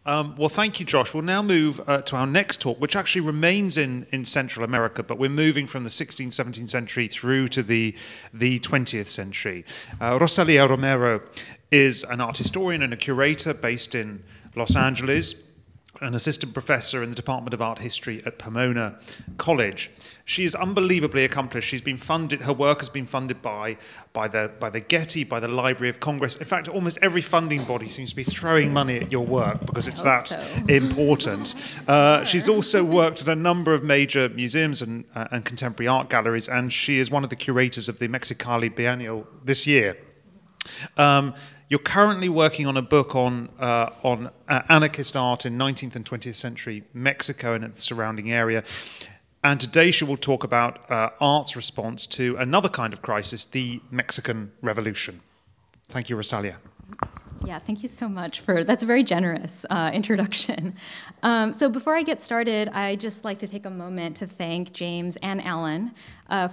Well, thank you, Josh. We'll now move to our next talk, which actually remains in Central America, but we're moving from the 16th, 17th century through to the 20th century. Rosalía Romero is an art historian and a curator based in Los Angeles, an assistant professor in the Department of Art History at Pomona College. She is unbelievably accomplished. She's been funded, her work has been funded by the Getty, by the Library of Congress. In fact, almost every funding body seems to be throwing money at your work because it's that important. She's also worked at a number of major museums and contemporary art galleries, and she is one of the curators of the Mexicali Biennial this year. You're currently working on a book on anarchist art in 19th and 20th century Mexico and its surrounding area. And today she will talk about art's response to another kind of crisis, the Mexican Revolution. Thank you, Rosalía. Yeah, thank you so much that's a very generous introduction. So before I get started, I'd just like to take a moment to thank James and Alan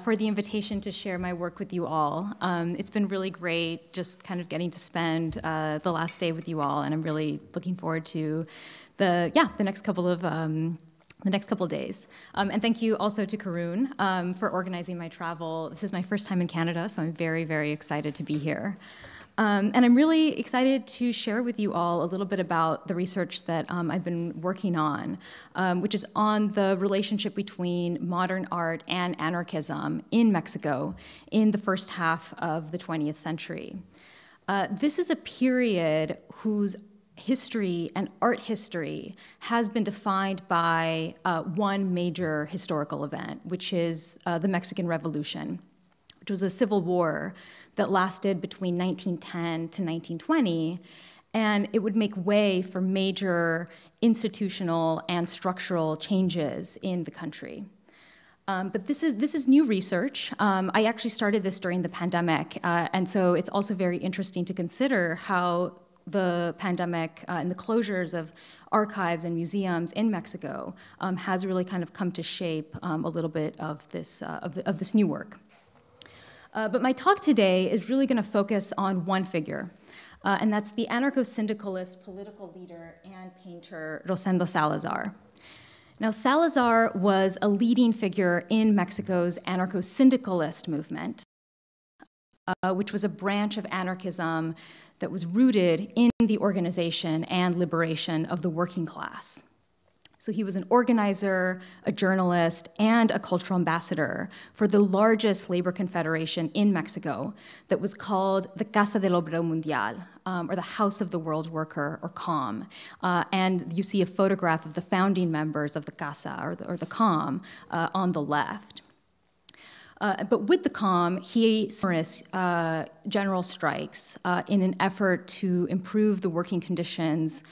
for the invitation to share my work with you all. It's been really great just kind of getting to spend the last day with you all, and I'm really looking forward to the next couple of days. And thank you also to Karun for organizing my travel. This is my first time in Canada, so I'm very, very excited to be here. And I'm really excited to share with you all a little bit about the research that I've been working on, which is on the relationship between modern art and anarchism in Mexico in the first half of the 20th century. This is a period whose history and art history has been defined by one major historical event, which is the Mexican Revolution, which was a civil war that lasted between 1910 to 1920, and it would make way for major institutional and structural changes in the country. But this is new research. I actually started this during the pandemic, and so it's also very interesting to consider how the pandemic and the closures of archives and museums in Mexico has really kind of come to shape a little bit of this new work. But my talk today is really going to focus on one figure, and that's the anarcho-syndicalist political leader and painter Rosendo Salazar. Now, Salazar was a leading figure in Mexico's anarcho-syndicalist movement, which was a branch of anarchism that was rooted in the organization and liberation of the working class. So he was an organizer, a journalist, and a cultural ambassador for the largest labor confederation in Mexico that was called the Casa del Obrero Mundial, or the House of the World Worker, or COM. And you see a photograph of the founding members of the Casa, or the COM, on the left. But with the COM, he numerous general strikes in an effort to improve the working conditions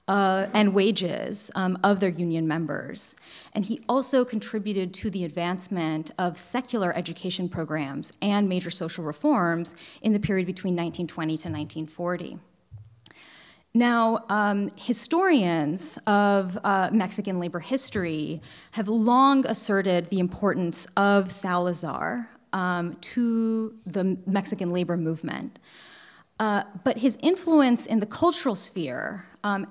and wages of their union members. And he also contributed to the advancement of secular education programs and major social reforms in the period between 1920 to 1940. Now, historians of Mexican labor history have long asserted the importance of Salazar to the Mexican labor movement. But his influence in the cultural sphere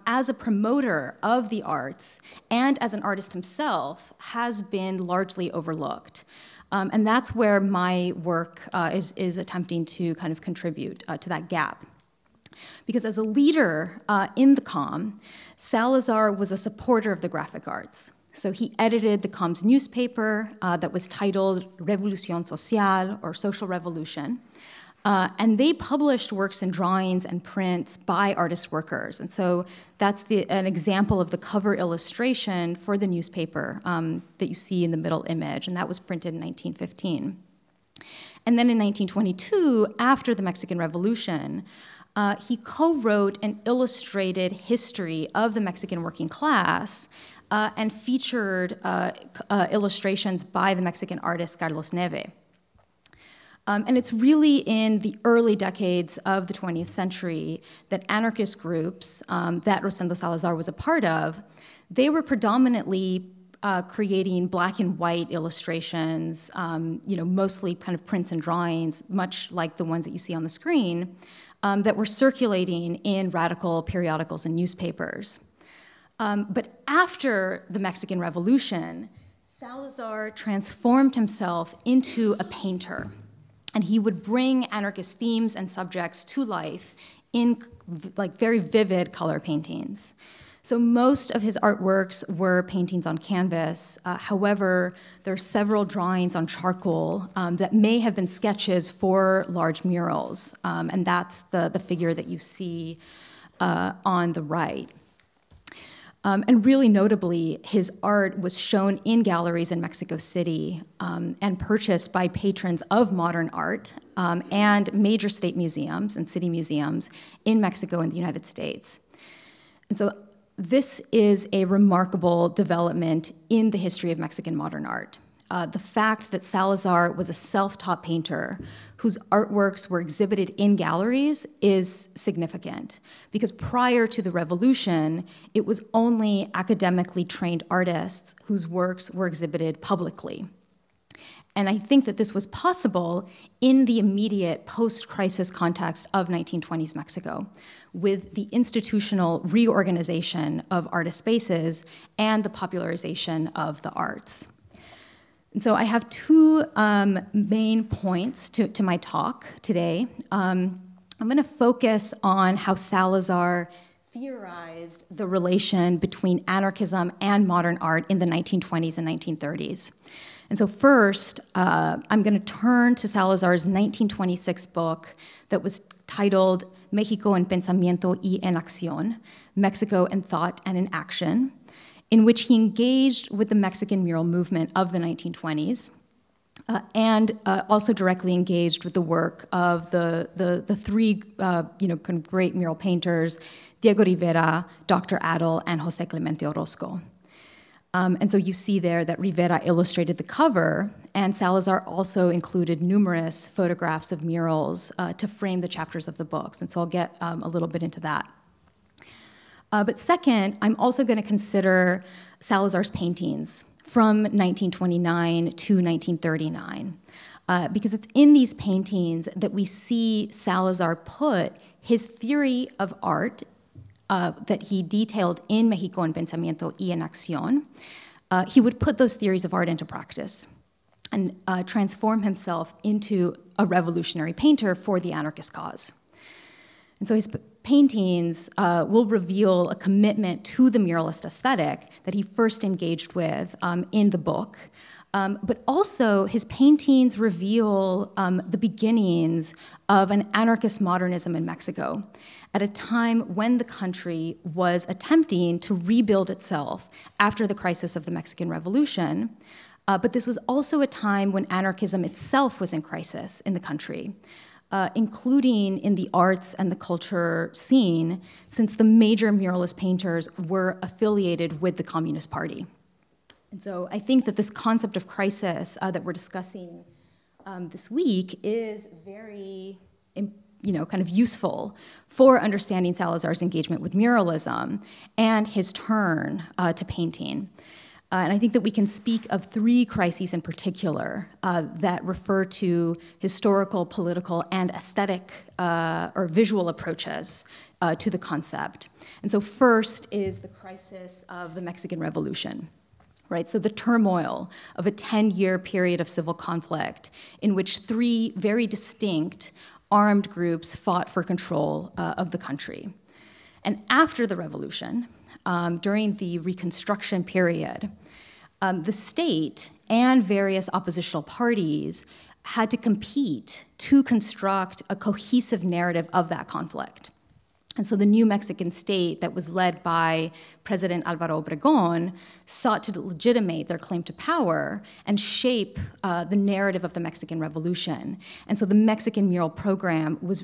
as a promoter of the arts and as an artist himself has been largely overlooked. And that's where my work is attempting to kind of contribute to that gap. Because as a leader in the COM, Salazar was a supporter of the graphic arts. So he edited the COM's newspaper that was titled Revolución Social, or Social Revolution. And they published works and drawings and prints by artist workers. And so that's an example of the cover illustration for the newspaper that you see in the middle image, and that was printed in 1915. And then in 1922, after the Mexican Revolution, he co-wrote an illustrated history of the Mexican working class and featured illustrations by the Mexican artist Carlos Neve. And it's really in the early decades of the 20th century that anarchist groups that Rosendo Salazar was a part of, they were predominantly creating black and white illustrations, mostly kind of prints and drawings, much like the ones that you see on the screen, that were circulating in radical periodicals and newspapers. But after the Mexican Revolution, Salazar transformed himself into a painter, and he would bring anarchist themes and subjects to life in like very vivid color paintings. So most of his artworks were paintings on canvas. However, there are several drawings on charcoal that may have been sketches for large murals, and that's the figure that you see on the right. And really notably, his art was shown in galleries in Mexico City and purchased by patrons of modern art and major state museums and city museums in Mexico and the United States. And so this is a remarkable development in the history of Mexican modern art. The fact that Salazar was a self-taught painter whose artworks were exhibited in galleries is significant, because prior to the revolution, it was only academically trained artists whose works were exhibited publicly. And I think that this was possible in the immediate post-crisis context of 1920s Mexico, with the institutional reorganization of artist spaces and the popularization of the arts. And so I have two main points to my talk today. I'm going to focus on how Salazar theorized the relation between anarchism and modern art in the 1920s and 1930s. And so first, I'm going to turn to Salazar's 1926 book that was titled México en Pensamiento y en Acción, Mexico in Thought and in Action, in which he engaged with the Mexican mural movement of the 1920s, and also directly engaged with the work of the three kind of great mural painters, Diego Rivera, Dr. Adel, and José Clemente Orozco. And so you see there that Rivera illustrated the cover, and Salazar also included numerous photographs of murals to frame the chapters of the books, and so I'll get a little bit into that. But second, I'm also going to consider Salazar's paintings from 1929 to 1939, because it's in these paintings that we see Salazar put his theory of art that he detailed in México en Pensamiento y en Acción. He would put those theories of art into practice and transform himself into a revolutionary painter for the anarchist cause. And so his paintings will reveal a commitment to the muralist aesthetic that he first engaged with in the book. But also, his paintings reveal the beginnings of an anarchist modernism in Mexico at a time when the country was attempting to rebuild itself after the crisis of the Mexican Revolution. But this was also a time when anarchism itself was in crisis in the country, including in the arts and the culture scene, since the major muralist painters were affiliated with the Communist Party. And so I think that this concept of crisis that we're discussing this week is very kind of useful for understanding Salazar's engagement with muralism and his turn to painting. And I think that we can speak of three crises in particular that refer to historical, political, and aesthetic or visual approaches to the concept. And so first is the crisis of the Mexican Revolution. Right, so the turmoil of a 10-year period of civil conflict in which three very distinct armed groups fought for control of the country. And after the revolution, during the Reconstruction period, the state and various oppositional parties had to compete to construct a cohesive narrative of that conflict. And so the new Mexican state that was led by President Álvaro Obregón sought to legitimate their claim to power and shape the narrative of the Mexican Revolution. And so the Mexican mural program was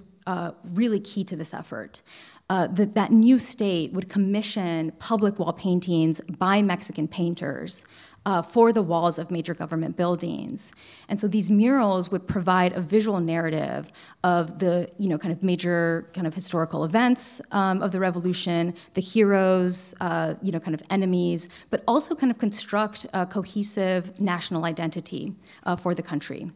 really key to this effort. That new state would commission public wall paintings by Mexican painters for the walls of major government buildings. And so these murals would provide a visual narrative of the kind of major kind of historical events of the revolution, the heroes, kind of enemies, but also kind of construct a cohesive national identity for the country.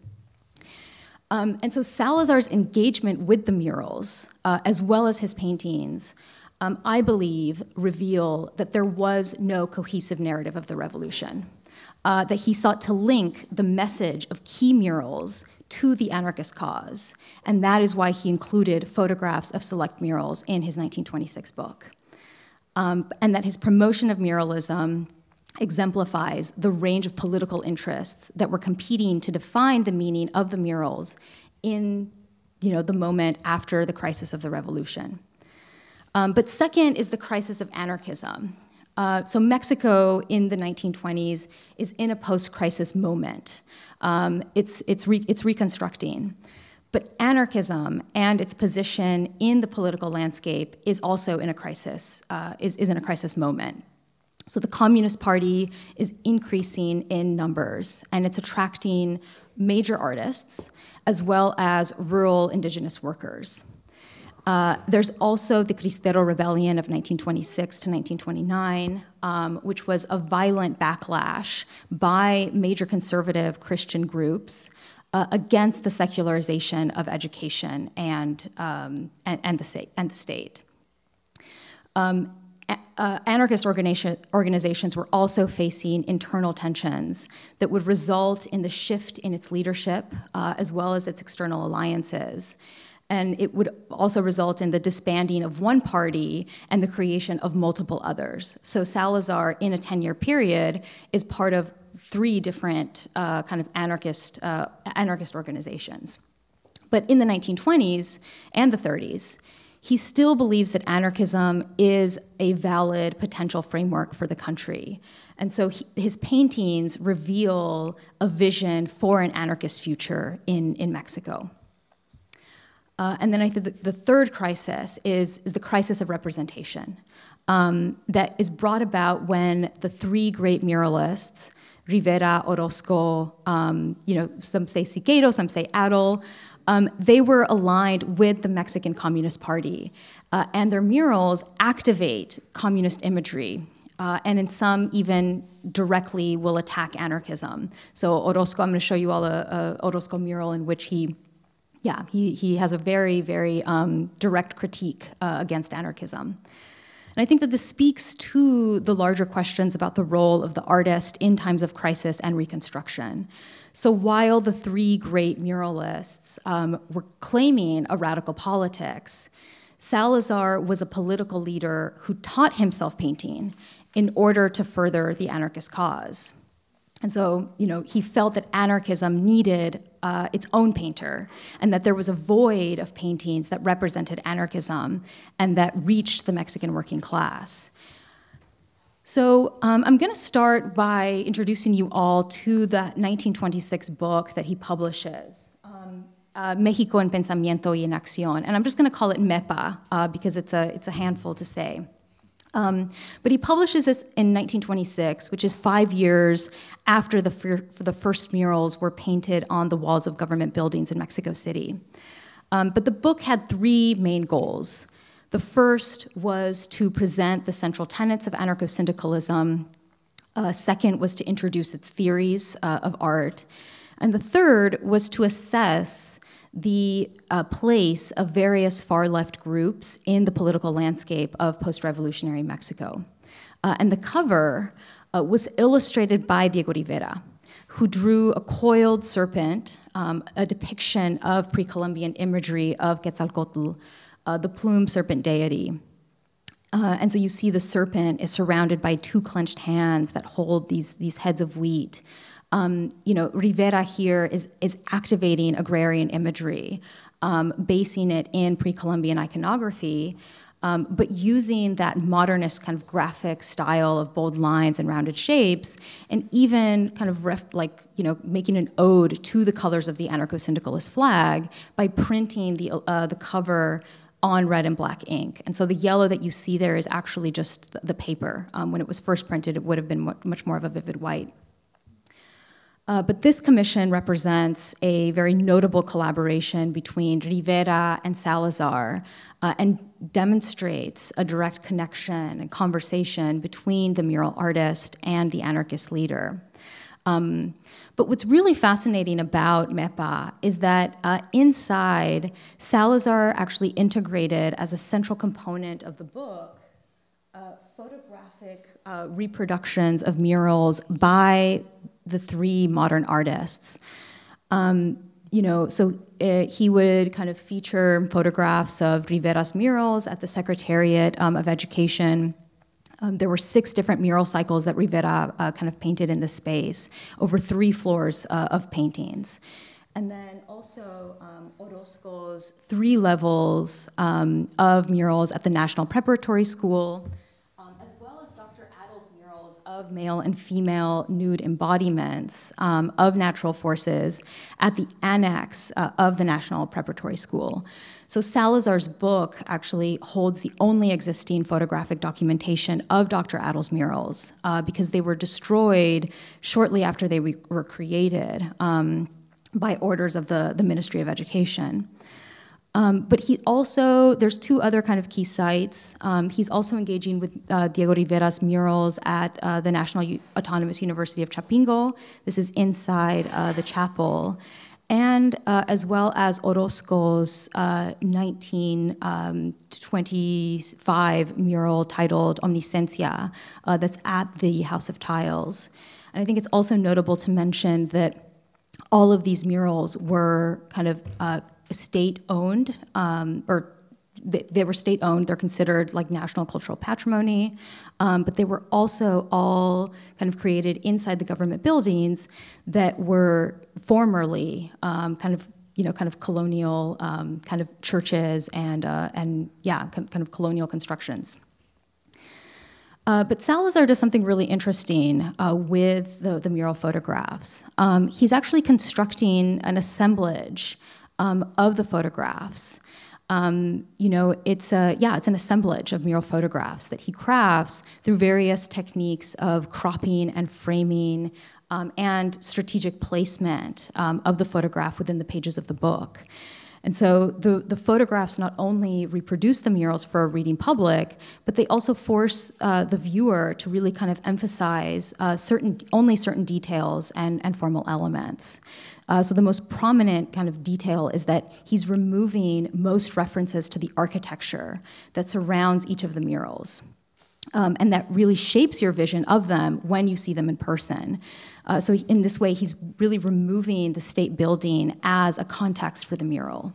And so Salazar's engagement with the murals, as well as his paintings, I believe, reveal that there was no cohesive narrative of the revolution, that he sought to link the message of key murals to the anarchist cause, and that is why he included photographs of select murals in his 1926 book. And that his promotion of muralism exemplifies the range of political interests that were competing to define the meaning of the murals in the moment after the crisis of the revolution. But second is the crisis of anarchism. So Mexico in the 1920s is in a post-crisis moment. It's reconstructing. But anarchism and its position in the political landscape is also in a crisis, is in a crisis moment. So the Communist Party is increasing in numbers, and it's attracting major artists as well as rural indigenous workers. There's also the Cristero Rebellion of 1926 to 1929, which was a violent backlash by major conservative Christian groups against the secularization of education and the state. Anarchist organizations were also facing internal tensions that would result in the shift in its leadership as well as its external alliances. And it would also result in the disbanding of one party and the creation of multiple others. So Salazar, in a 10-year period, is part of 3 different kind of anarchist organizations. But in the 1920s and the 30s, he still believes that anarchism is a valid potential framework for the country. And so his paintings reveal a vision for an anarchist future in Mexico. And then I think the third crisis is the crisis of representation that is brought about when the 3 great muralists, Rivera, Orozco, some say Siqueiro, some say Adol, they were aligned with the Mexican Communist Party, and their murals activate communist imagery, and in some even directly will attack anarchism. So Orozco, I'm going to show you all a Orozco mural in which he has a very, very direct critique against anarchism. And I think that this speaks to the larger questions about the role of the artist in times of crisis and reconstruction. So while the 3 great muralists were claiming a radical politics, Salazar was a political leader who taught himself painting in order to further the anarchist cause. And so, he felt that anarchism needed its own painter, and that there was a void of paintings that represented anarchism and that reached the Mexican working class. So I'm going to start by introducing you all to the 1926 book that he publishes, México en Pensamiento y en Acción. And I'm just going to call it MEPA because it's a handful to say. But he publishes this in 1926, which is 5 years after the first murals were painted on the walls of government buildings in Mexico City. But the book had 3 main goals. The first was to present the central tenets of anarcho-syndicalism. Second was to introduce its theories of art. And the third was to assess the place of various far-left groups in the political landscape of post-revolutionary Mexico. And the cover was illustrated by Diego Rivera, who drew a coiled serpent, a depiction of pre-Columbian imagery of Quetzalcoatl, the plumed serpent deity. And so you see the serpent is surrounded by 2 clenched hands that hold these heads of wheat. Rivera here is activating agrarian imagery, basing it in pre-Columbian iconography, but using that modernist kind of graphic style of bold lines and rounded shapes, and even kind of making an ode to the colors of the anarcho-syndicalist flag by printing the cover on red and black ink. And so the yellow that you see there is actually just the paper. When it was first printed, it would have been much more of a vivid white. But this commission represents a very notable collaboration between Rivera and Salazar and demonstrates a direct connection and conversation between the mural artist and the anarchist leader. But what's really fascinating about MEPA is that inside, Salazar actually integrated as a central component of the book photographic reproductions of murals by the three modern artists. He would kind of feature photographs of Rivera's murals at the Secretariat of Education. There were 6 different mural cycles that Rivera kind of painted in this space, over 3 floors of paintings. And then also Orozco's 3 levels of murals at the National Preparatory School, as well as Dr. Adel's murals of male and female nude embodiments of natural forces at the annex of the National Preparatory School. So Salazar's book actually holds the only existing photographic documentation of Dr. Adel's murals because they were destroyed shortly after they were created by orders of the Ministry of Education. But there's 2 other kind of key sites. He's also engaging with Diego Rivera's murals at the National Autonomous University of Chapingo. This is inside the chapel. And as well as Orozco's 1925 mural titled Omnisciencia that's at the House of Tiles. And I think it's also notable to mention that all of these murals were kind of state-owned, or they were state-owned. They're considered like national cultural patrimony, but they were also all kind of created inside the government buildings that were formerly kind of colonial kind of churches and kind of colonial constructions. But Salazar does something really interesting with the mural photographs. He's actually constructing an assemblage of the photographs. It's an assemblage of mural photographs that he crafts through various techniques of cropping and framing and strategic placement of the photograph within the pages of the book. And so the photographs not only reproduce the murals for a reading public, but they also force the viewer to really kind of emphasize only certain details and formal elements. So the most prominent kind of detail is that he's removing most references to the architecture that surrounds each of the murals. And that really shapes your vision of them when you see them in person. So in this way, he's really removing the state building as a context for the mural.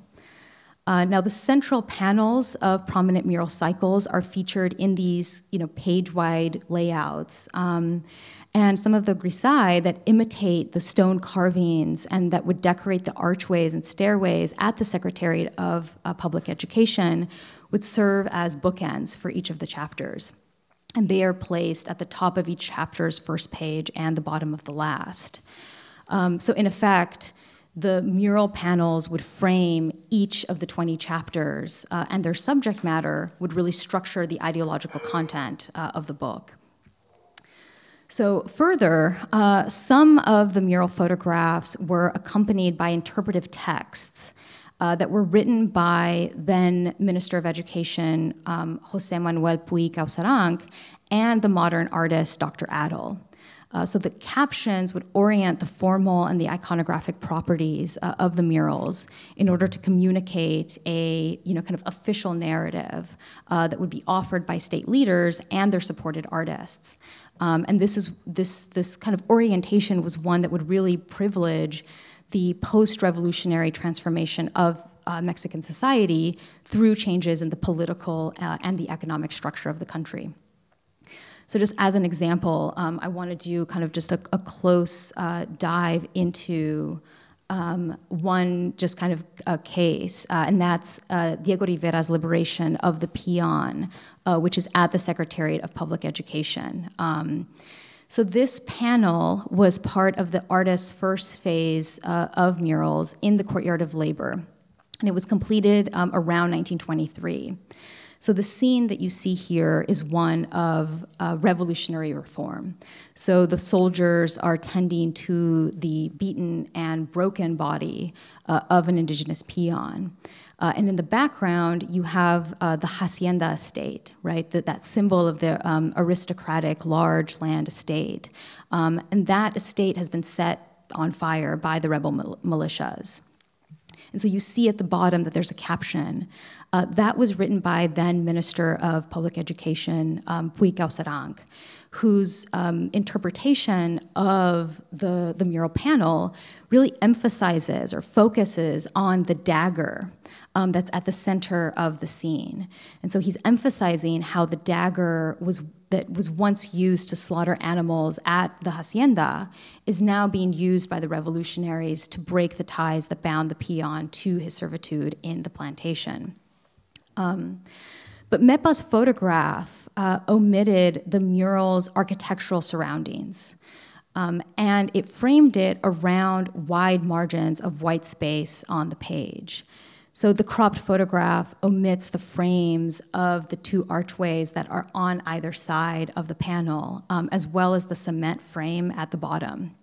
Now, the central panels of prominent mural cycles are featured in these, page-wide layouts. And some of the grisaille that imitate the stone carvings and that would decorate the archways and stairways at the Secretariat of Public Education would serve as bookends for each of the chapters. And they are placed at the top of each chapter's first page and the bottom of the last. So in effect, the mural panels would frame each of the 20 chapters, and their subject matter would really structure the ideological content of the book. So further, some of the mural photographs were accompanied by interpretive texts that were written by then Minister of Education José Manuel Puig Causaranc and the modern artist Dr. Adel. So the captions would orient the formal and the iconographic properties of the murals in order to communicate a kind of official narrative that would be offered by state leaders and their supported artists. And this kind of orientation was one that would really privilege the post-revolutionary transformation of Mexican society through changes in the political and the economic structure of the country. So just as an example, I want to do kind of just a close dive into one just kind of a case, and that's Diego Rivera's liberation of the Peon, which is at the Secretariat of Public Education. So this panel was part of the artist's first phase of murals in the Courtyard of Labor, and it was completed around 1923. So the scene that you see here is one of revolutionary reform. So the soldiers are tending to the beaten and broken body of an indigenous peon. And in the background, you have the hacienda estate, right? That symbol of the aristocratic large land estate. And that estate has been set on fire by the rebel militias. And so you see at the bottom that there's a caption. That was written by then Minister of Public Education, Puig Sarang, whose interpretation of the mural panel really emphasizes or focuses on the dagger that's at the center of the scene. And so he's emphasizing how the dagger that was once used to slaughter animals at the hacienda is now being used by the revolutionaries to break the ties that bound the peon to his servitude in the plantation. But Mepa's photograph omitted the mural's architectural surroundings, and it framed it around wide margins of white space on the page. So the cropped photograph omits the frames of the two archways that are on either side of the panel, as well as the cement frame at the bottom.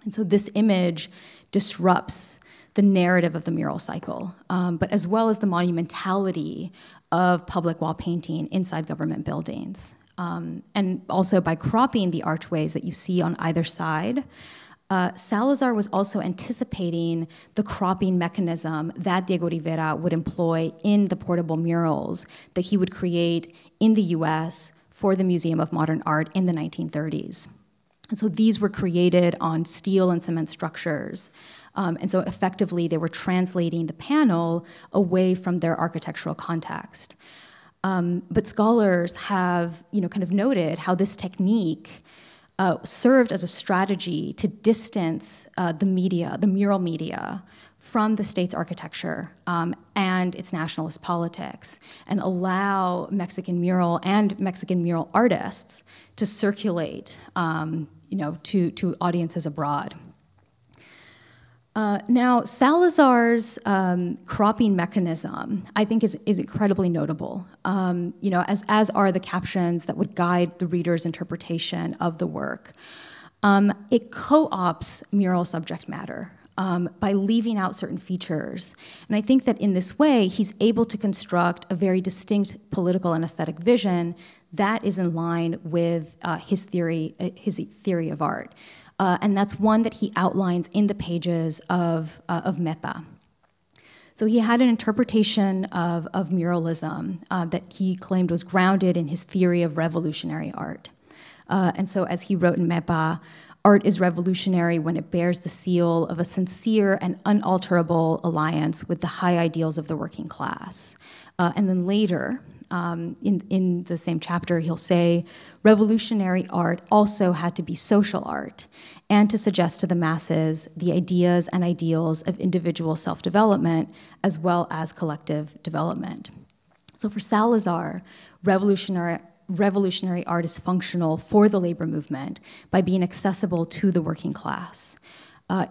And so this image disrupts the narrative of the mural cycle, but as well as the monumentality of public wall painting inside government buildings. And also by cropping the archways that you see on either side, Salazar was also anticipating the cropping mechanism that Diego Rivera would employ in the portable murals that he would create in the US for the Museum of Modern Art in the 1930s. And so these were created on steel and cement structures. And so effectively, they were translating the panel away from their architectural context. But scholars have, kind of noted how this technique served as a strategy to distance the mural media, from the state's architecture and its nationalist politics, and allow Mexican mural and Mexican mural artists to circulate, to audiences abroad. Now, Salazar's cropping mechanism, I think, is incredibly notable, as are the captions that would guide the reader's interpretation of the work. It co-opts mural subject matter by leaving out certain features. And I think that in this way, he's able to construct a very distinct political and aesthetic vision that is in line with his theory of art. And that's one that he outlines in the pages of Mepa. So he had an interpretation of muralism that he claimed was grounded in his theory of revolutionary art. And so as he wrote in Mepa, art is revolutionary when it bears the seal of a sincere and unalterable alliance with the high ideals of the working class. And then later, in the same chapter, he'll say, revolutionary art also had to be social art and to suggest to the masses the ideas and ideals of individual self-development as well as collective development. So for Salazar, revolutionary art is functional for the labor movement by being accessible to the working class.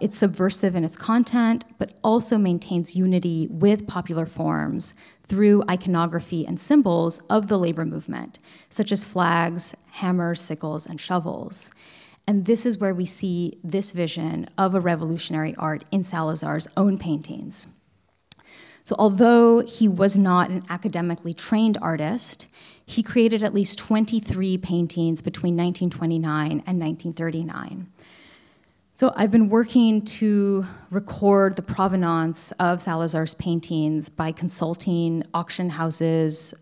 It's subversive in its content, but also maintains unity with popular forms through iconography and symbols of the labor movement, such as flags, hammers, sickles, and shovels. And this is where we see this vision of a revolutionary art in Salazar's own paintings. So although he was not an academically trained artist, he created at least 23 paintings between 1929 and 1939. So I've been working to record the provenance of Salazar's paintings by consulting auction houses,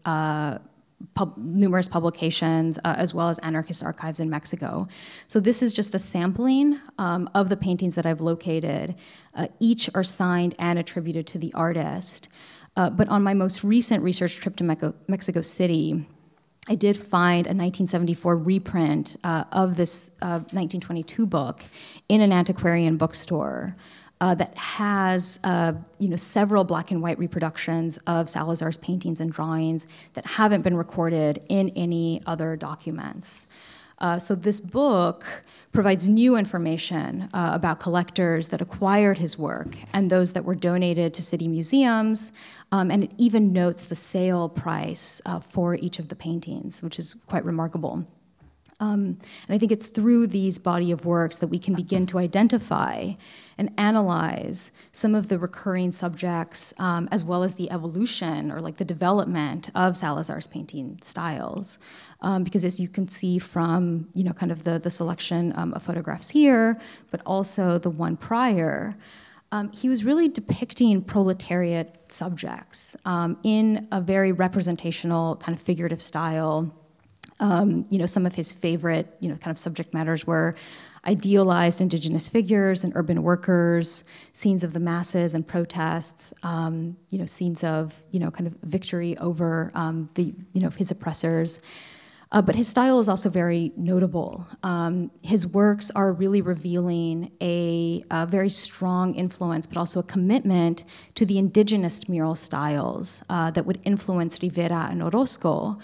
numerous publications, as well as anarchist archives in Mexico. So this is just a sampling of the paintings that I've located. Each are signed and attributed to the artist. But on my most recent research trip to Mexico City, I did find a 1974 reprint of this 1922 book in an antiquarian bookstore that has several black and white reproductions of Salazar's paintings and drawings that haven't been recorded in any other documents. So this book provides new information about collectors that acquired his work and those that were donated to city museums, and it even notes the sale price for each of the paintings, which is quite remarkable. And I think it's through these body of works that we can begin to identify and analyze some of the recurring subjects, as well as the evolution or like the development of Salazar's painting styles. Because as you can see from, kind of the selection of photographs here, but also the one prior, he was really depicting proletariat subjects in a very representational kind of figurative style. Some of his favorite, kind of subject matters were idealized indigenous figures and urban workers, scenes of the masses and protests, scenes of, kind of victory over his oppressors. But his style is also very notable. His works are really revealing a very strong influence, but also a commitment to the indigenous mural styles that would influence Rivera and Orozco.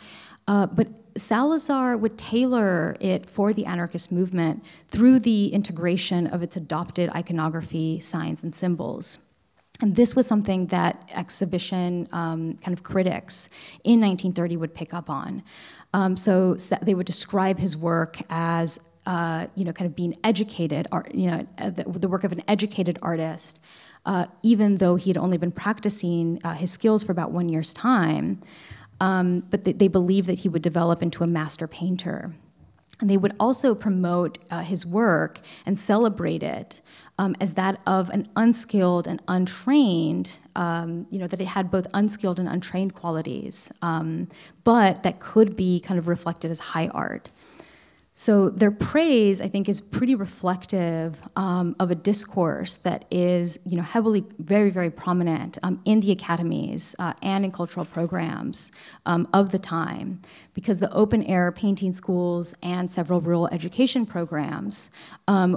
But Salazar would tailor it for the anarchist movement through the integration of its adopted iconography, signs, and symbols. And this was something that exhibition kind of critics in 1930 would pick up on. So they would describe his work as, kind of being educated, the work of an educated artist, even though he had only been practicing his skills for about 1 year's time. But they believed that he would develop into a master painter. And they would also promote his work and celebrate it as that of an unskilled and untrained, that it had both unskilled and untrained qualities, but that could be kind of reflected as high art. So their praise, I think, is pretty reflective of a discourse that is, heavily, very, very prominent in the academies and in cultural programs of the time, because the open-air painting schools and several rural education programs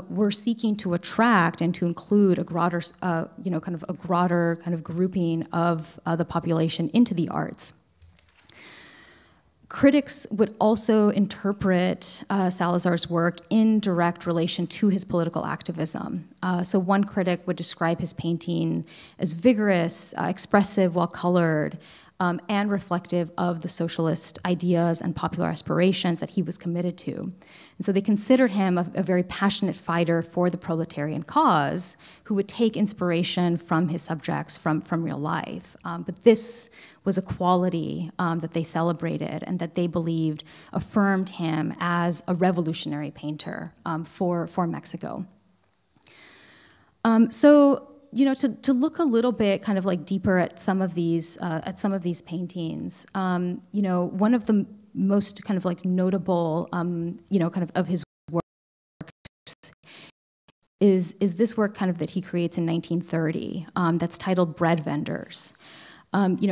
were seeking to attract and to include a broader, broader kind of grouping of the population into the arts. Critics would also interpret Salazar's work in direct relation to his political activism. So one critic would describe his painting as vigorous, expressive, well-colored, and reflective of the socialist ideas and popular aspirations that he was committed to. And so they considered him a very passionate fighter for the proletarian cause who would take inspiration from his subjects from real life. But this was a quality that they celebrated and that they believed affirmed him as a revolutionary painter for Mexico. To look a little bit kind of like deeper at some of these paintings, one of the most kind of like notable, kind of his work is this work kind of that he creates in 1930 that's titled Bread Vendors.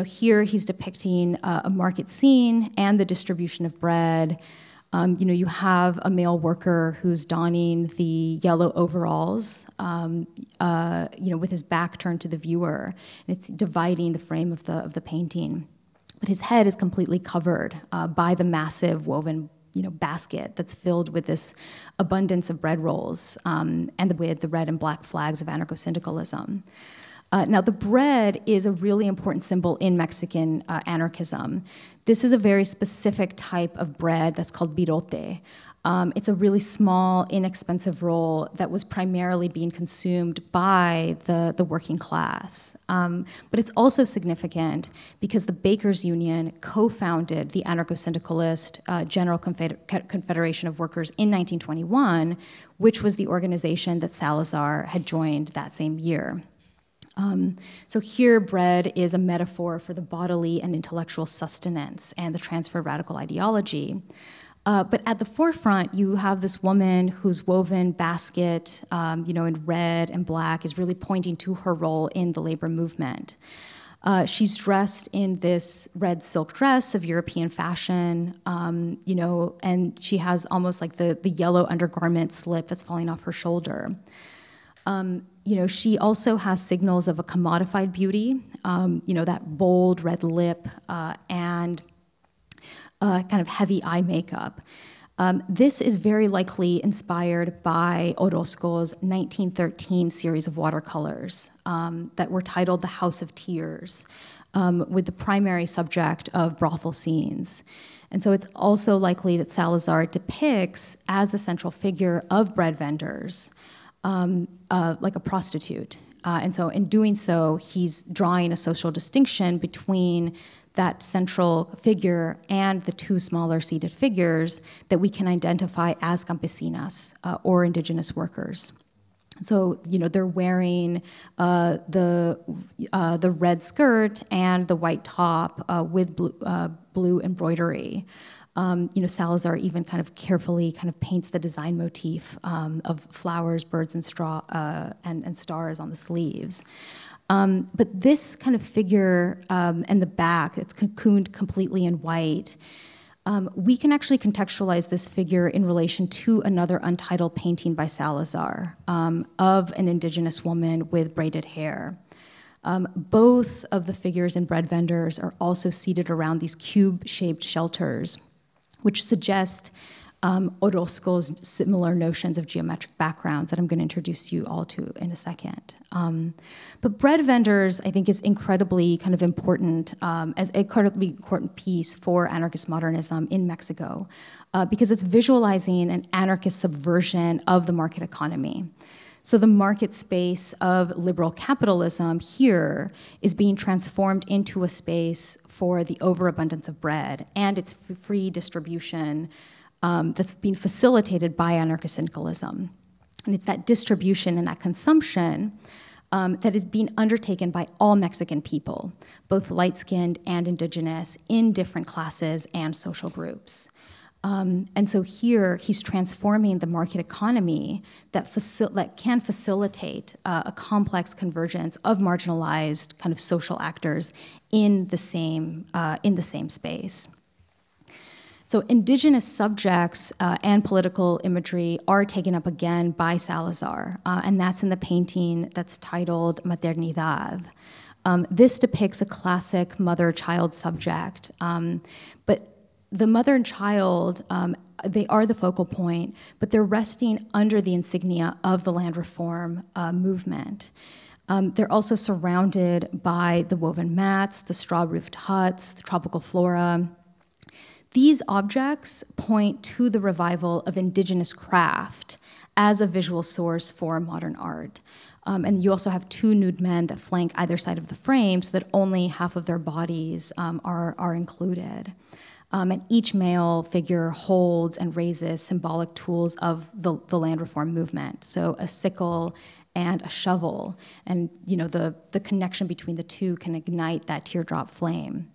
Here he's depicting a market scene and the distribution of bread. You have a male worker who's donning the yellow overalls, with his back turned to the viewer, and it's dividing the frame of the painting. But his head is completely covered by the massive woven, basket that's filled with this abundance of bread rolls, and with the red and black flags of anarcho-syndicalism. Now, the bread is a really important symbol in Mexican anarchism. This is a very specific type of bread that's called virote. It's a really small, inexpensive roll that was primarily being consumed by the working class. But it's also significant because the Bakers Union co-founded the anarcho-syndicalist General Confederation of Workers in 1921, which was the organization that Salazar had joined that same year. So here, bread is a metaphor for the bodily and intellectual sustenance and the transfer of radical ideology. But at the forefront, you have this woman whose woven basket, in red and black, is really pointing to her role in the labor movement. She's dressed in this red silk dress of European fashion, and she has almost like the yellow undergarment slip that's falling off her shoulder. She also has signals of a commodified beauty, that bold red lip and kind of heavy eye makeup. This is very likely inspired by Orozco's 1913 series of watercolors that were titled The House of Tears, with the primary subject of brothel scenes. And so it's also likely that Salazar depicts as the central figure of bread vendors, like a prostitute. And so in doing so, he's drawing a social distinction between that central figure and the two smaller seated figures that we can identify as campesinas, or indigenous workers. So, they're wearing the red skirt and the white top with blue embroidery. Salazar even kind of carefully kind of paints the design motif of flowers, birds, and straw and stars on the sleeves. But this kind of figure in the back, it's cocooned completely in white. We can actually contextualize this figure in relation to another untitled painting by Salazar of an indigenous woman with braided hair. Both of the figures in bread vendors are also seated around these cube-shaped shelters, which suggest Orozco's similar notions of geometric backgrounds that I'm going to introduce you all to in a second. But bread vendors, I think, is incredibly kind of important, as an incredibly important piece for anarchist modernism in Mexico, because it's visualizing an anarchist subversion of the market economy. So the market space of liberal capitalism here is being transformed into a space for the overabundance of bread and its free distribution that's being facilitated by anarchist syndicalism. And it's that distribution and that consumption that is being undertaken by all Mexican people, both light-skinned and indigenous, in different classes and social groups. And so here, he's transforming the market economy that can facilitate a complex convergence of marginalized kind of social actors in the same space. So indigenous subjects and political imagery are taken up again by Salazar, and that's in the painting that's titled Maternidad. This depicts a classic mother-child subject, but the mother and child, they are the focal point, but they're resting under the insignia of the land reform movement. They're also surrounded by the woven mats, the straw-roofed huts, the tropical flora. These objects point to the revival of indigenous craft as a visual source for modern art. And you also have two nude men that flank either side of the frame so that only half of their bodies are included. And each male figure holds and raises symbolic tools of the land reform movement. So a sickle and a shovel. And the connection between the two can ignite that teardrop flame.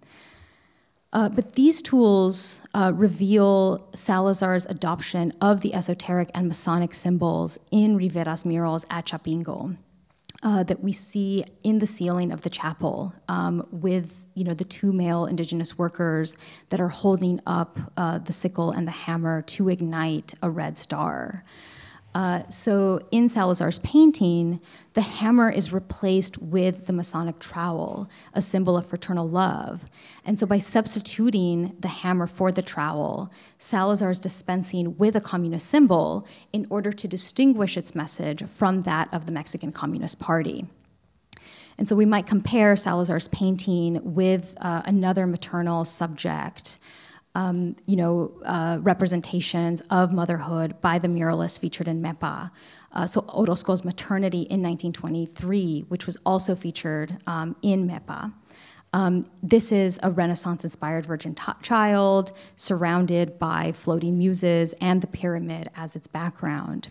But these tools reveal Salazar's adoption of the esoteric and Masonic symbols in Rivera's murals at Chapingo that we see in the ceiling of the chapel with the two male indigenous workers that are holding up the sickle and the hammer to ignite a red star. So in Salazar's painting, the hammer is replaced with the Masonic trowel, a symbol of fraternal love. And so by substituting the hammer for the trowel, Salazar is dispensing with a communist symbol in order to distinguish its message from that of the Mexican Communist Party. And so we might compare Salazar's painting with another maternal subject, representations of motherhood by the muralists featured in MEPA. So Orozco's Maternity in 1923, which was also featured in MEPA. This is a Renaissance-inspired virgin child surrounded by floating muses and the pyramid as its background.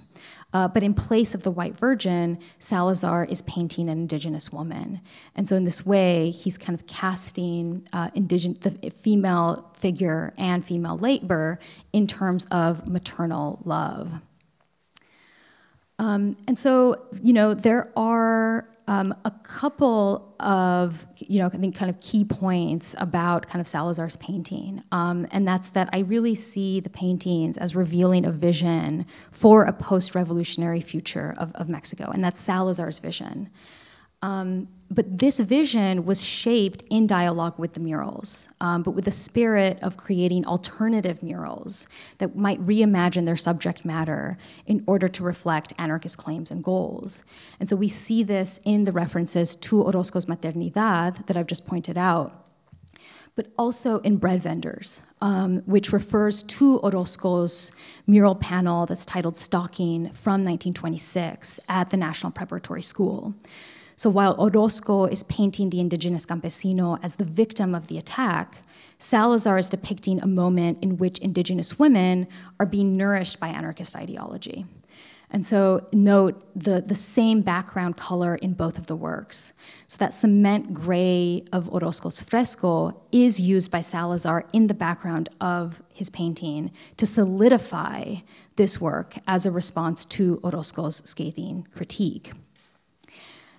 But in place of the white virgin, Salazar is painting an indigenous woman. And so in this way, he's kind of casting the female figure and female labor in terms of maternal love. And so, there are a couple of, I think kind of key points about kind of Salazar's painting. And that's that I really see the paintings as revealing a vision for a post-revolutionary future of Mexico. And that's Salazar's vision. But this vision was shaped in dialogue with the murals, but with the spirit of creating alternative murals that might reimagine their subject matter in order to reflect anarchist claims and goals. And so we see this in the references to Orozco's Maternidad that I've just pointed out, but also in Bread Vendors, which refers to Orozco's mural panel that's titled Stalking from 1926 at the National Preparatory School. So while Orozco is painting the indigenous campesino as the victim of the attack, Salazar is depicting a moment in which indigenous women are being nourished by anarchist ideology. And so note the same background color in both of the works. So that cement gray of Orozco's fresco is used by Salazar in the background of his painting to solidify this work as a response to Orozco's scathing critique.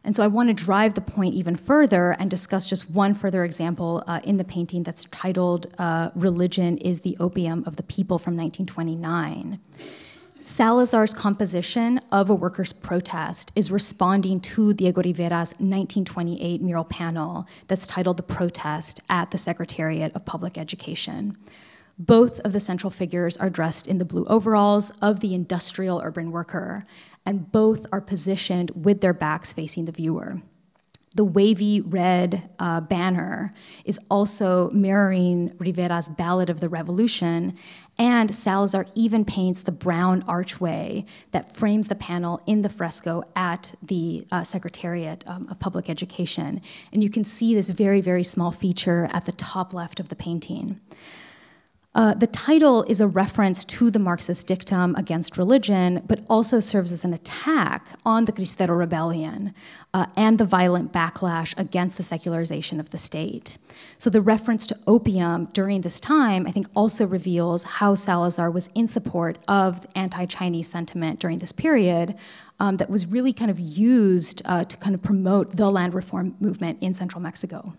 And so I want to drive the point even further and discuss just one further example in the painting that's titled Religion is the Opium of the People from 1929. Salazar's composition of a workers' protest is responding to Diego Rivera's 1928 mural panel that's titled The Protest at the Secretariat of Public Education. Both of the central figures are dressed in the blue overalls of the industrial urban worker, and both are positioned with their backs facing the viewer. The wavy red banner is also mirroring Rivera's Ballad of the Revolution, and Salazar even paints the brown archway that frames the panel in the fresco at the Secretariat of Public Education. And you can see this very, very small feature at the top left of the painting. The title is a reference to the Marxist dictum against religion, but also serves as an attack on the Cristero Rebellion and the violent backlash against the secularization of the state. So the reference to opium during this time, I think, also reveals how Salazar was in support of anti-Chinese sentiment during this period that was really kind of used to kind of promote the land reform movement in central Mexico.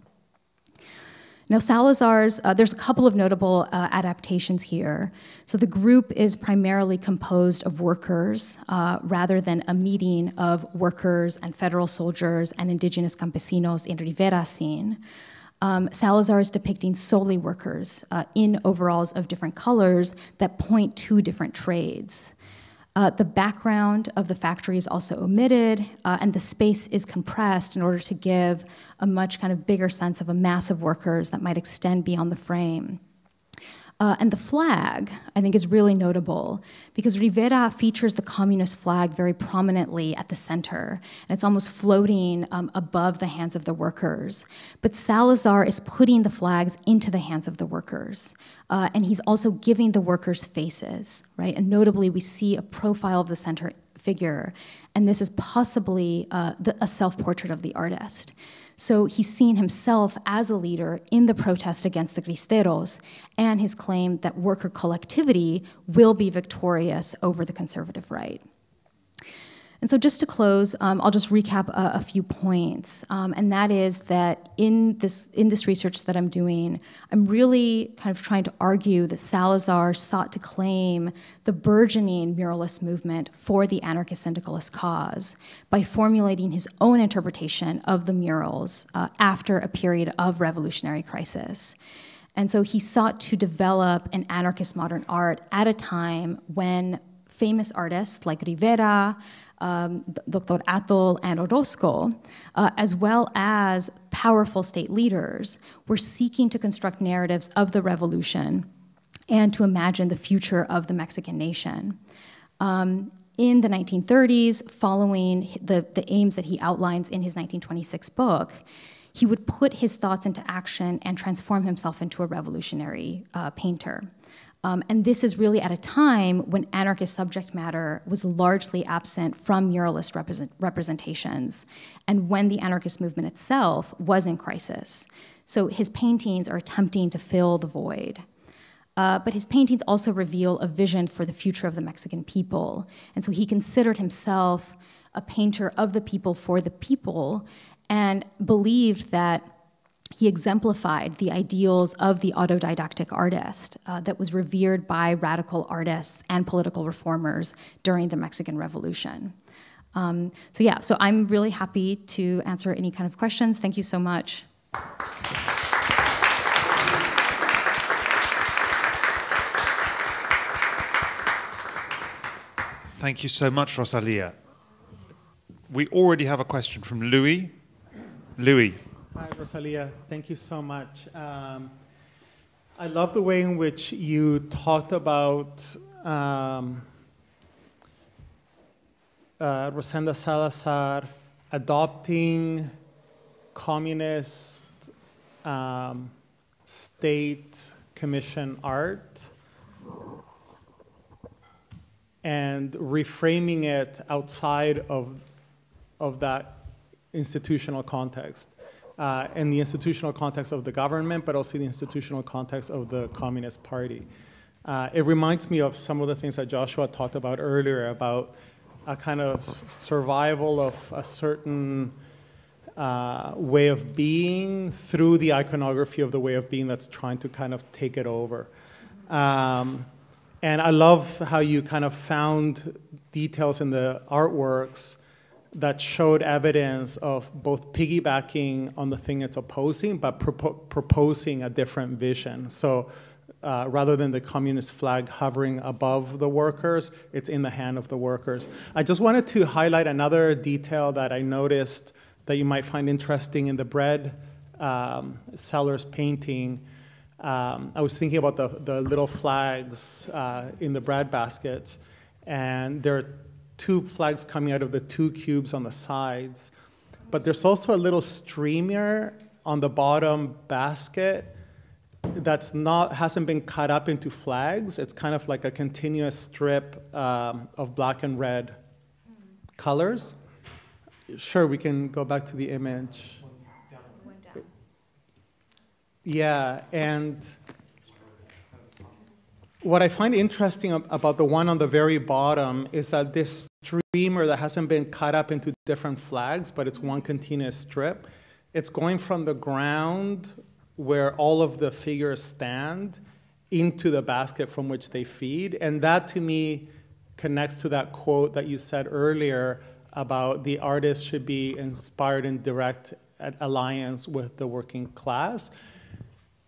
Now, Salazar's, there's a couple of notable adaptations here. So the group is primarily composed of workers rather than a meeting of workers and federal soldiers and indigenous campesinos in Rivera's scene. Salazar is depicting solely workers in overalls of different colors that point to different trades. The background of the factory is also omitted, and the space is compressed in order to give a much kind of bigger sense of a mass of workers that might extend beyond the frame. And the flag, I think, is really notable because Rivera features the communist flag very prominently at the center, and it's almost floating above the hands of the workers. But Salazar is putting the flags into the hands of the workers, and he's also giving the workers faces, right? And notably, we see a profile of the center figure, and this is possibly a self-portrait of the artist. So he's seen himself as a leader in the protest against the Cristeros and his claim that worker collectivity will be victorious over the conservative right. And so just to close, I'll just recap a few points, and that is that in this research that I'm doing, I'm really kind of trying to argue that Salazar sought to claim the burgeoning muralist movement for the anarchist syndicalist cause by formulating his own interpretation of the murals after a period of revolutionary crisis. And so he sought to develop an anarchist modern art at a time when famous artists like Rivera, Dr. Atol and Orozco, as well as powerful state leaders, were seeking to construct narratives of the revolution and to imagine the future of the Mexican nation. In the 1930s, following the aims that he outlines in his 1926 book, he would put his thoughts into action and transform himself into a revolutionary painter. And this is really at a time when anarchist subject matter was largely absent from muralist representations, and when the anarchist movement itself was in crisis. So his paintings are attempting to fill the void. But his paintings also reveal a vision for the future of the Mexican people. And so he considered himself a painter of the people for the people, and believed that he exemplified the ideals of the autodidactic artist that was revered by radical artists and political reformers during the Mexican Revolution. So yeah, so I'm really happy to answer any kind of questions. Thank you so much. Thank you so much, Rosalía. We already have a question from Louis. Louis. Hi, Rosalía. Thank you so much. I love the way in which you talked about Rosendo Salazar adopting communist state commission art and reframing it outside of that institutional context, in the institutional context of the government, but also the institutional context of the Communist Party. It reminds me of some of the things that Joshua talked about earlier about a kind of survival of a certain way of being through the iconography of the way of being that's trying to kind of take it over. And I love how you kind of found details in the artworks that showed evidence of both piggybacking on the thing it's opposing, but proposing a different vision. So rather than the communist flag hovering above the workers, it's in the hand of the workers. I just wanted to highlight another detail that I noticed that you might find interesting in the bread seller's painting. I was thinking about the little flags in the bread baskets, and there are two flags coming out of the two cubes on the sides. But there's also a little streamer on the bottom basket that's hasn't been cut up into flags. It's kind of like a continuous strip of black and red colors. Sure, we can go back to the image. Yeah, and what I find interesting about the one on the very bottom is that this streamer that hasn't been cut up into different flags, but it's one continuous strip, it's going from the ground where all of the figures stand into the basket from which they feed. And that, to me, connects to that quote that you said earlier about the artist should be inspired in direct alliance with the working class.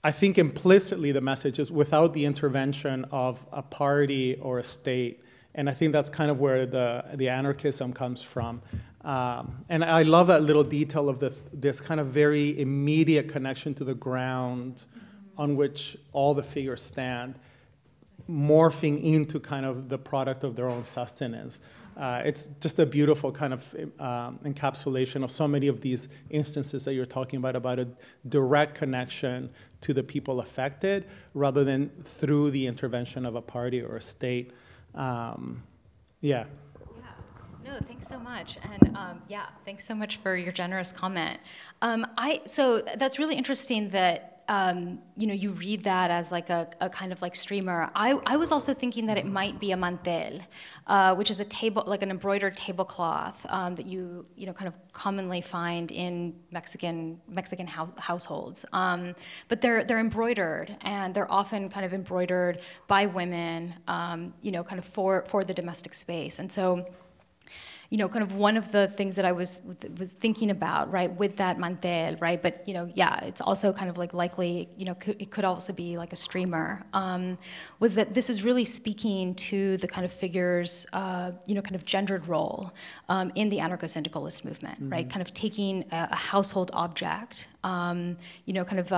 I think implicitly the message is without the intervention of a party or a state. And I think that's kind of where the anarchism comes from. And I love that little detail of this kind of very immediate connection to the ground on which all the figures stand, morphing into kind of the product of their own sustenance. It's just a beautiful kind of encapsulation of so many of these instances that you're talking about a direct connection to the people affected rather than through the intervention of a party or a state. Yeah. No, thanks so much. And yeah, thanks so much for your generous comment. So that's really interesting that you read that as like a kind of like streamer. I was also thinking that it might be a mantel, which is a table, like an embroidered tablecloth that you kind of commonly find in Mexican households. But they're embroidered, and they're often kind of embroidered by women, kind of for the domestic space. And so, kind of one of the things that I was thinking about, right, with that mantel, right, but, yeah, it's also kind of like likely, it could also be like a streamer, was that this is really speaking to the kind of figures, kind of gendered role in the anarcho-syndicalist movement, right, kind of taking a household object, kind of,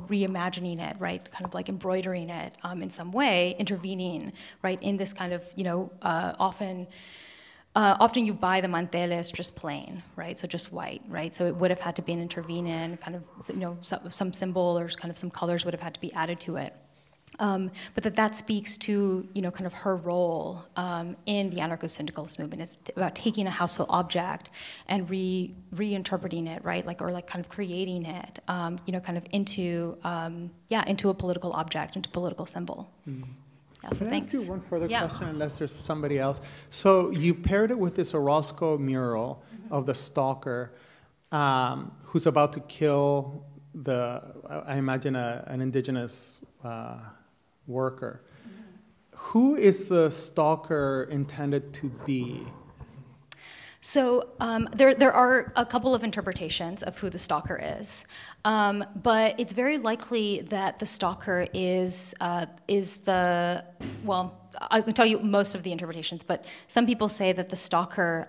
reimagining it, right, kind of like embroidering it in some way, intervening, right, in this kind of, often you buy the manteles just plain, right? So just white, right? So it would have had to be an intervening kind of, some symbol or kind of some colors would have had to be added to it. But that speaks to, kind of her role in the anarcho-syndicalist movement is about taking a household object and reinterpreting it, right? Or kind of creating it, kind of into a political object, into a political symbol. Mm-hmm. Yeah, so Can thanks. I ask you one further question, unless there's somebody else? So you paired it with this Orozco mural of the stalker who's about to kill I imagine, an indigenous worker. who is the stalker intended to be? So there are a couple of interpretations of who the stalker is, but it's very likely that the stalker is the, well, I can tell you most of the interpretations, but some people say that the stalker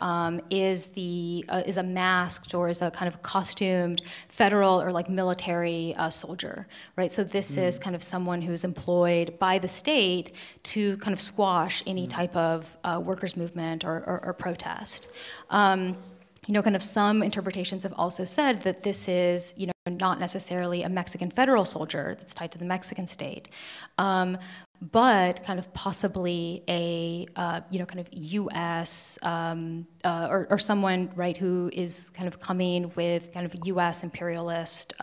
is a masked or is a kind of costumed federal or like military soldier, right? So this is kind of someone who's employed by the state to kind of squash any type of workers' movement or protest. You know, kind of some interpretations have also said that this is, you know, not necessarily a Mexican federal soldier that's tied to the Mexican state, but kind of possibly a, you know, kind of U.S. Or someone, right, who is kind of coming with kind of U.S. imperialist,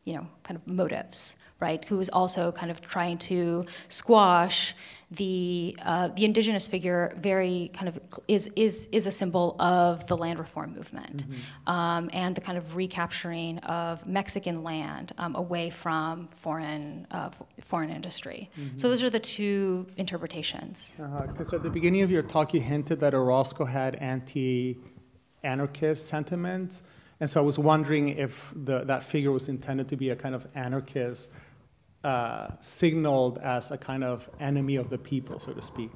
you know, kind of motives, right, who is also kind of trying to squash the indigenous figure. Very kind of is a symbol of the land reform movement, and the kind of recapturing of Mexican land away from foreign industry. So those are the two interpretations. Because at the beginning of your talk, you hinted that Orozco had anti-anarchist sentiments, and so I was wondering if that figure was intended to be a kind of anarchist, signaled as a kind of enemy of the people, so to speak.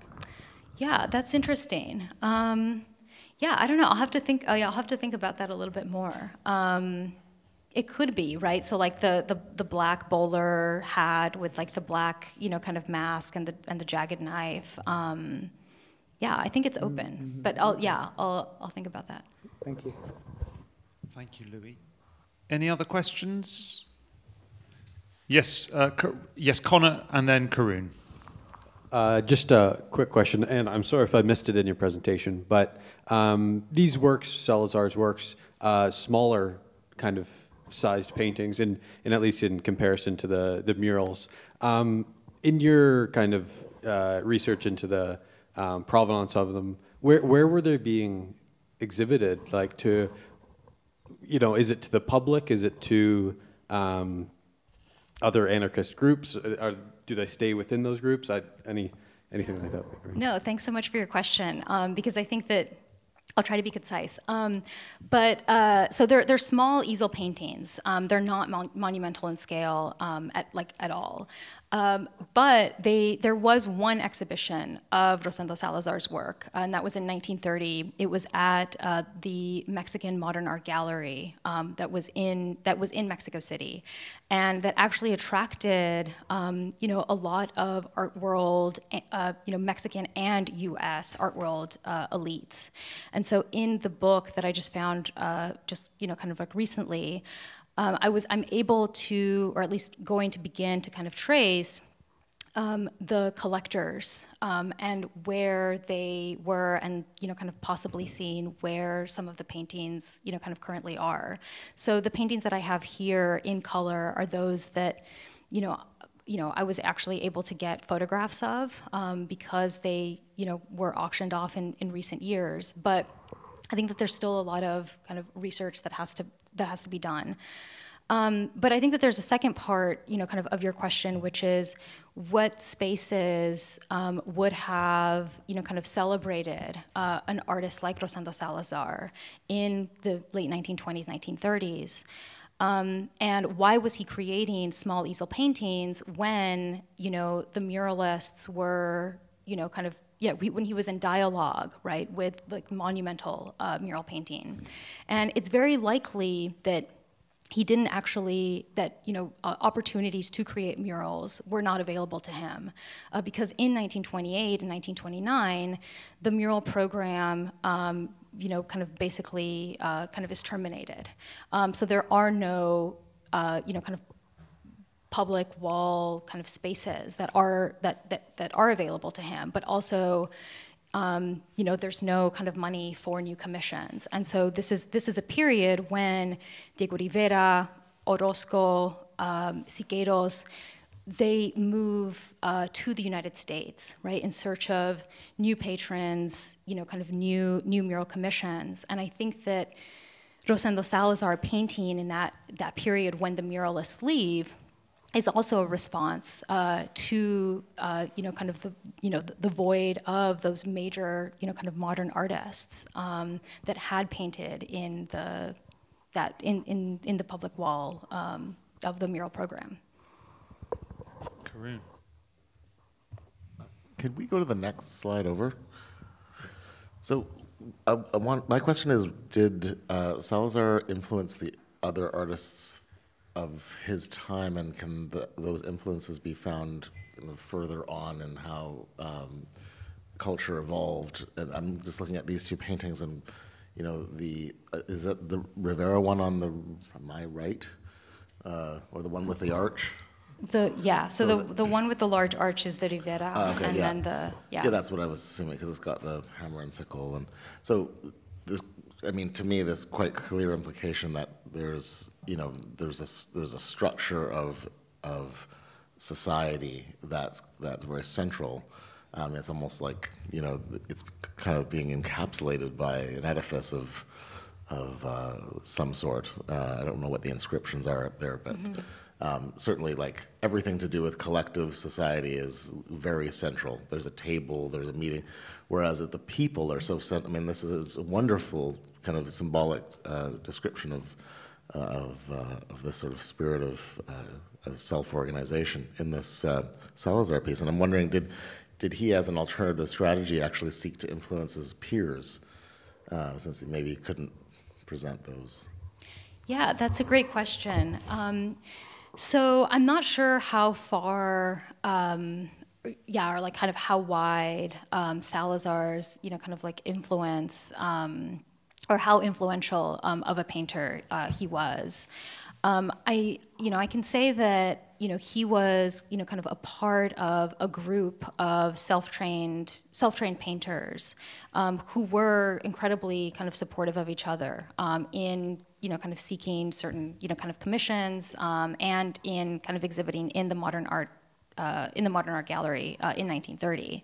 Yeah, that's interesting. Yeah, I don't know. I'll have to think. Oh, yeah, I'll have to think about that a little bit more. It could be, right? So like the black bowler hat with like the black, you know, kind of mask and the jagged knife. Yeah, I think it's open, but I'll think about that. Thank you. Thank you, Louis. Any other questions? Yes, yes, Connor, and then Karun. Just a quick question, and I'm sorry if I missed it in your presentation, but these works, Salazar's works, smaller kind of sized paintings, and at least in comparison to the murals. In your kind of research into the provenance of them, where were they being exhibited? Like to, you know, is it to the public? Is it to other anarchist groups? Do they stay within those groups? Anything like that? No, thanks so much for your question, because I think that I'll try to be concise. So they're small easel paintings. They're not monumental in scale at all. But there was one exhibition of Rosendo Salazar's work, and that was in 1930. It was at the Mexican Modern Art Gallery that was in Mexico City, and that actually attracted you know, a lot of art world, you know, Mexican and U.S. art world elites. And so in the book that I just found, just, you know, kind of like recently, I'm able to, or at least going to begin to kind of trace the collectors and where they were, and, you know, kind of possibly seeing where some of the paintings, you know, kind of currently are. So the paintings that I have here in color are those that, you know, I was actually able to get photographs of because they, you know, were auctioned off in recent years. But I think that there's still a lot of kind of research that has to be done. But I think that there's a second part, you know, kind of your question, which is what spaces would have, you know, kind of celebrated an artist like Rosendo Salazar in the late 1920s, 1930s. And why was he creating small easel paintings when, you know, the muralists were, you know, kind of, yeah, when he was in dialogue, right, with like monumental mural painting. And it's very likely that he didn't actually, that, you know, opportunities to create murals were not available to him. Because in 1928 and 1929, the mural program, you know, kind of basically kind of is terminated. So there are no, you know, kind of public wall kind of spaces that are available to him, but also, you know, there's no kind of money for new commissions, and so this is a period when Diego Rivera, Orozco, Siqueiros, they move to the United States, right, in search of new patrons, you know, kind of new mural commissions, and I think that Rosendo Salazar painting in that period when the muralists leave is also a response to kind of the void of those major kind of modern artists that had painted in the public wall of the mural program. Karun. Could we go to the next slide over? So my question is, did Salazar influence the other artists of his time, and can those influences be found further on in how culture evolved? And I'm just looking at these two paintings, and is that the Rivera one on my right, or the one with the arch? So the one with the large arch is the Rivera, okay, and yeah. then Yeah, that's what I was assuming, because it's got the hammer and sickle, and so this. I mean, to me, there's quite clear implication that there's a structure of society that's very central. It's almost like it's kind of being encapsulated by an edifice of some sort. I don't know what the inscriptions are up there, but certainly, like, everything to do with collective society is very central. There's a table, there's a meeting, whereas the people are so central. I mean, this is a wonderful kind of symbolic description of this sort of spirit of self-organization in this Salazar piece. And I'm wondering, did he, as an alternative strategy, actually seek to influence his peers, since he maybe couldn't present those? Yeah, that's a great question. So I'm not sure how far, or like kind of how wide Salazar's, kind of like influence, or how influential of a painter he was. I can say that he was kind of a part of a group of self-trained painters who were incredibly kind of supportive of each other in kind of seeking certain kind of commissions and in kind of exhibiting in the modern art gallery in 1930.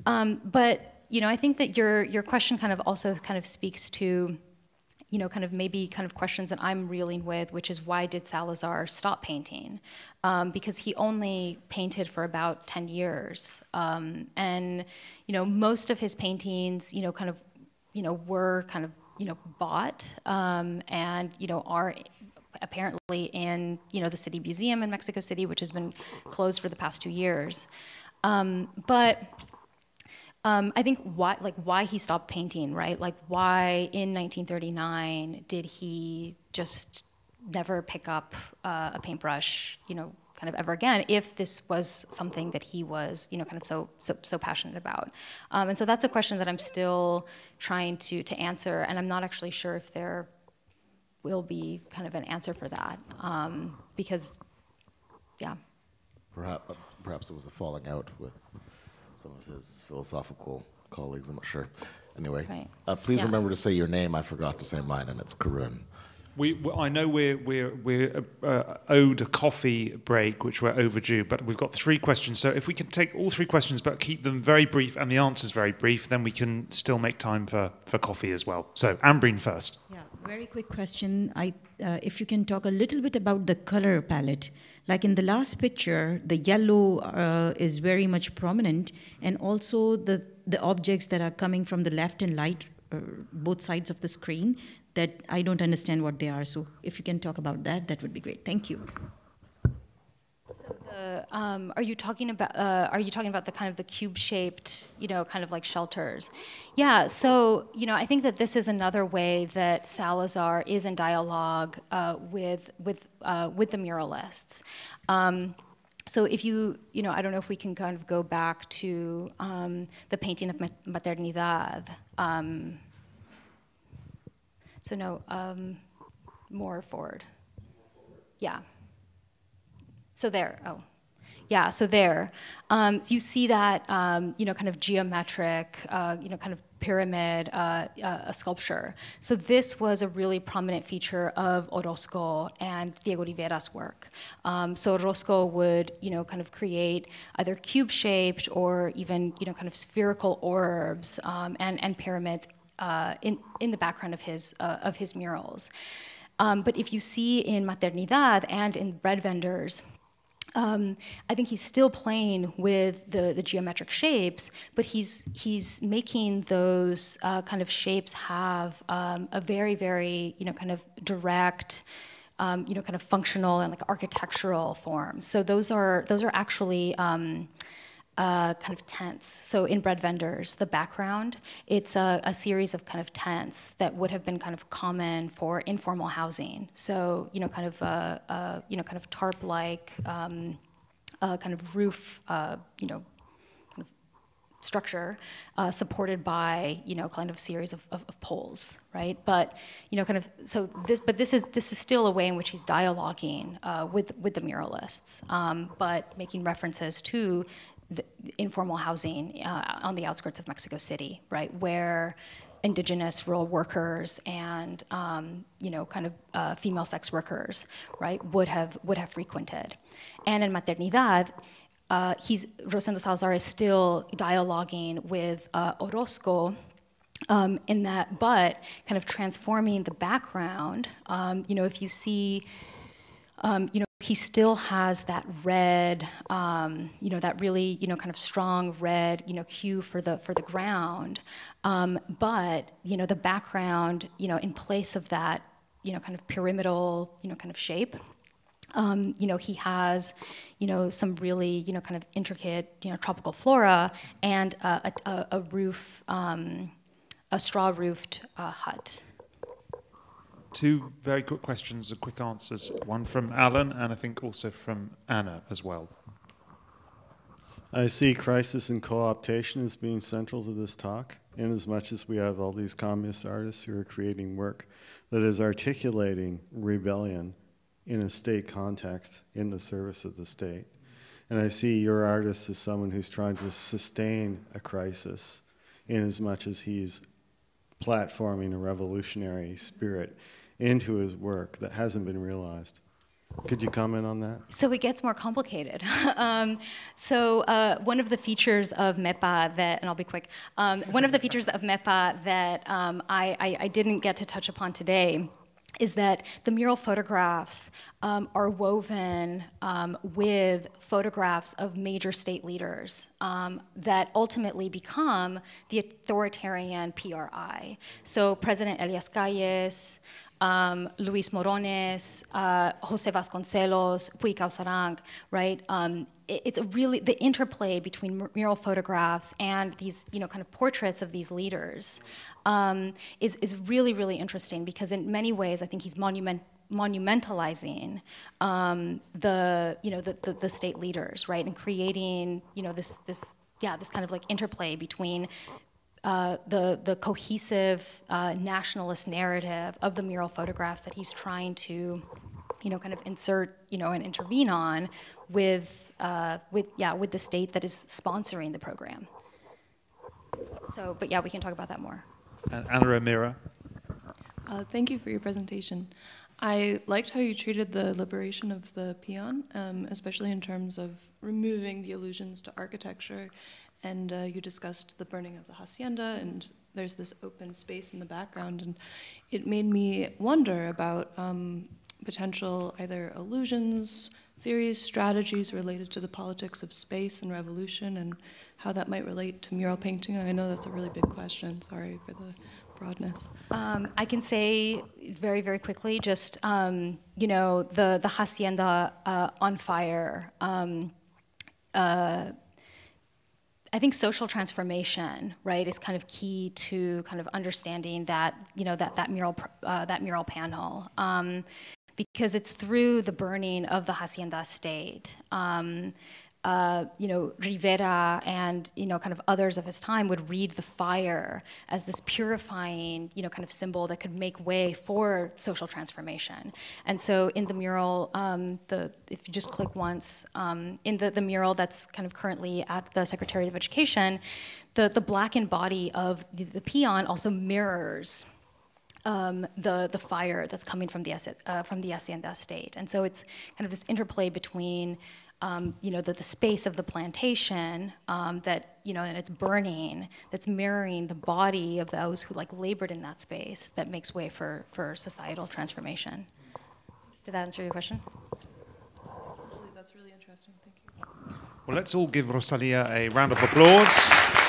But I think that your question kind of also kind of speaks to kind of maybe kind of questions that I'm reeling with, which is, why did Salazar stop painting? Because he only painted for about 10 years. And, most of his paintings, kind of, were kind of, bought and, are apparently in, the City Museum in Mexico City, which has been closed for the past 2 years. I think why he stopped painting, right? Like, why in 1939 did he just never pick up a paintbrush, kind of ever again, if this was something that he was, kind of so passionate about? And so that's a question that I'm still trying to answer, and I'm not actually sure if there will be kind of an answer for that, because, yeah. Perhaps it was a falling out with some of his philosophical colleagues, I'm not sure. Anyway, right. Please remember to say your name. I forgot to say mine, and it's Karun. I know we're owed a coffee break, which we're overdue, but we've got 3 questions. So if we can take all 3 questions, but keep them very brief and the answers very brief, then we can still make time for coffee as well. So Ambreen first. Yeah, very quick question. If you can talk a little bit about the color palette. Like in the last picture, the yellow is very much prominent, and also the objects that are coming from the left and right, both sides of the screen, that I don't understand what they are. So if you can talk about that, that would be great. Thank you. So are you talking about the kind of the cube-shaped, kind of like shelters? Yeah. So I think that this is another way that Salazar is in dialogue with the muralists. So if I don't know if we can kind of go back to the painting of Maternidad. So no, more forward. Yeah. So there. Oh. Yeah, so there. You see that, kind of geometric, kind of pyramid a sculpture. So this was a really prominent feature of Orozco and Diego Rivera's work. So Orozco would, kind of create either cube-shaped or even, kind of spherical orbs and pyramids in the background of his murals. But if you see in Maternidad and in bread vendors, I think he's still playing with the geometric shapes, but he's making those kind of shapes have a very, very, kind of direct, kind of functional and like architectural forms. So those are actually kind of tents. So in bread vendors, the background, it's a series of kind of tents that would have been kind of common for informal housing. So kind of tarp-like kind of roof, kind of structure supported by kind of series of poles, right? But kind of this is still a way in which he's dialoguing with the muralists, but making references to the informal housing on the outskirts of Mexico City, right, where indigenous rural workers and kind of female sex workers, right, would have frequented. And in Maternidad, Rosendo Salazar is still dialoguing with Orozco in that, but kind of transforming the background. If you see, he still has that red, that really, kind of strong red, hue for the ground. But, the background, in place of that, kind of pyramidal, kind of shape, he has, some really, kind of intricate, tropical flora and a roof, a straw-roofed hut. Two very quick questions and quick answers. One from Alan, and I think also from Anna as well. I see crisis and co-optation as being central to this talk, in as much as we have all these communist artists who are creating work that is articulating rebellion in a state context, in the service of the state. And I see your artist as someone who's trying to sustain a crisis, in as much as he's platforming a revolutionary spirit into his work that hasn't been realized. Could you comment on that? So it gets more complicated. One of the features of MEPA that, and I'll be quick, one of the features of MEPA that I didn't get to touch upon today is that the mural photographs are woven with photographs of major state leaders that ultimately become the authoritarian PRI. So President Elias Calles, Luis Morones, Jose Vasconcelos, Puig Causarang, right? It's a really, the interplay between mural photographs and these, kind of portraits of these leaders is really, really interesting, because in many ways, I think he's monumentalizing the state leaders, right? And creating, this kind of like interplay between the cohesive nationalist narrative of the mural photographs that he's trying to, kind of insert, and intervene on with the state that is sponsoring the program. So, but yeah, we can talk about that more. And Ana Romero. Thank you for your presentation. I liked how you treated the liberation of the peon, especially in terms of removing the allusions to architecture. And you discussed the burning of the hacienda, and there's this open space in the background. And it made me wonder about potential either allusions, theories, strategies related to the politics of space and revolution, and how that might relate to mural painting. I know that's a really big question. Sorry for the broadness. I can say very, very quickly, just, the hacienda on fire. I think social transformation, right, is kind of key to kind of understanding that, that mural panel, because it's through the burning of the hacienda estate. Rivera and, kind of others of his time would read the fire as this purifying, kind of symbol that could make way for social transformation. And so in the mural, if you just click once, in the mural that's kind of currently at the Secretariat of Education, the blackened body of the peon also mirrors the fire that's coming from the hacienda estate. And so it's kind of this interplay between the space of the plantation that, and it's burning, that's mirroring the body of those who labored in that space that makes way for societal transformation. Did that answer your question? Absolutely, that's really interesting. Well, let's all give Rosalía a round of applause.